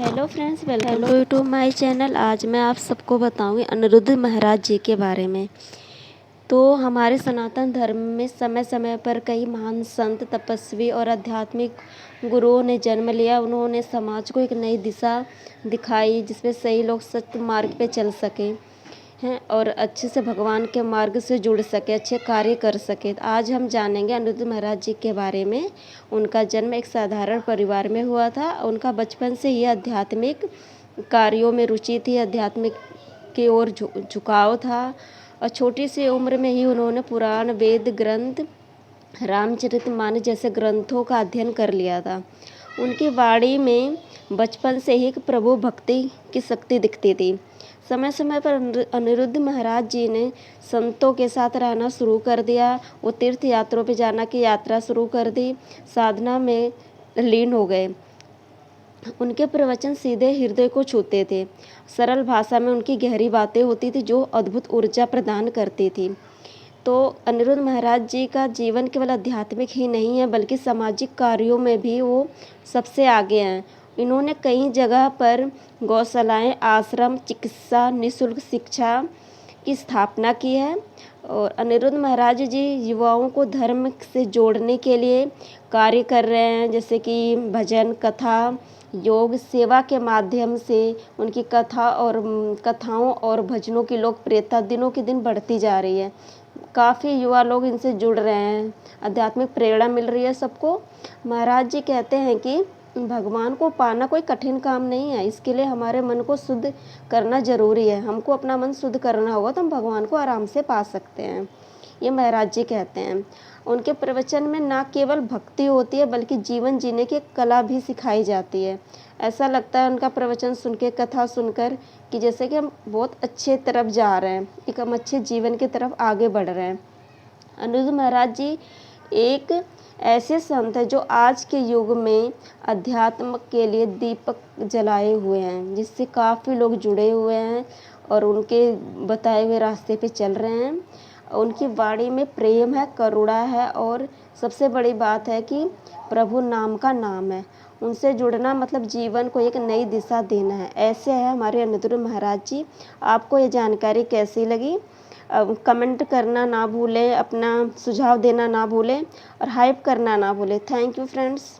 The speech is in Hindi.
Hello friends, welcome to my channel. आज मैं आप सबको बताऊंगी अनिरुद्ध महाराज जी के बारे में। तो हमारे सनातन धर्म में समय समय पर कई महान संत, तपस्वी और आध्यात्मिक गुरुओं ने जन्म लिया। उन्होंने समाज को एक नई दिशा दिखाई जिसमें सही लोग सत्य मार्ग पे चल सकें हैं और अच्छे से भगवान के मार्ग से जुड़ सके, अच्छे कार्य कर सके। आज हम जानेंगे अनिरुद्ध महाराज जी के बारे में। उनका जन्म एक साधारण परिवार में हुआ था। उनका बचपन से ही आध्यात्मिक कार्यों में रुचि थी, आध्यात्मिक की ओर झुकाव था और छोटी सी उम्र में ही उन्होंने पुराण, वेद ग्रंथ, रामचरितमानस जैसे ग्रंथों का अध्ययन कर लिया था। उनकी वाणी में बचपन से ही प्रभु भक्ति की शक्ति दिखती थी। समय समय पर अनिरुद्ध महाराज जी ने संतों के साथ रहना शुरू कर दिया। वो तीर्थ यात्रों पर जाना की यात्रा शुरू कर दी, साधना में लीन हो गए। उनके प्रवचन सीधे हृदय को छूते थे। सरल भाषा में उनकी गहरी बातें होती थी जो अद्भुत ऊर्जा प्रदान करती थी। तो अनिरुद्ध महाराज जी का जीवन केवल आध्यात्मिक ही नहीं है बल्कि सामाजिक कार्यों में भी वो सबसे आगे हैं। इन्होंने कई जगह पर गौशालाएं, आश्रम, चिकित्सा, निःशुल्क शिक्षा की स्थापना की है। और अनिरुद्ध महाराज जी युवाओं को धर्म से जोड़ने के लिए कार्य कर रहे हैं, जैसे कि भजन, कथा, योग, सेवा के माध्यम से उनकी कथाओं और भजनों की लोकप्रियता दिनों के दिन बढ़ती जा रही है। काफ़ी युवा लोग इनसे जुड़ रहे हैं, आध्यात्मिक प्रेरणा मिल रही है सबको। महाराज जी कहते हैं कि भगवान को पाना कोई कठिन काम नहीं है, इसके लिए हमारे मन को शुद्ध करना ज़रूरी है। हमको अपना मन शुद्ध करना होगा तो हम भगवान को आराम से पा सकते हैं, ये महाराज जी कहते हैं। उनके प्रवचन में ना केवल भक्ति होती है बल्कि जीवन जीने की कला भी सिखाई जाती है। ऐसा लगता है उनका प्रवचन सुन के, कथा सुनकर कि जैसे कि हम बहुत अच्छे तरफ जा रहे हैं, एक हम अच्छे जीवन की तरफ आगे बढ़ रहे हैं। अनिरुद्ध महाराज जी एक ऐसे संत हैं जो आज के युग में अध्यात्म के लिए दीपक जलाए हुए हैं, जिससे काफ़ी लोग जुड़े हुए हैं और उनके बताए हुए रास्ते पे चल रहे हैं। उनकी वाणी में प्रेम है, करुणा है और सबसे बड़ी बात है कि प्रभु नाम का नाम है। उनसे जुड़ना मतलब जीवन को एक नई दिशा देना है। ऐसे है हमारे अनिरुद्ध महाराज जी। आपको ये जानकारी कैसी लगी? कमेंट करना ना भूलें, अपना सुझाव देना ना भूलें और हाइप करना ना भूलें। Thank you friends.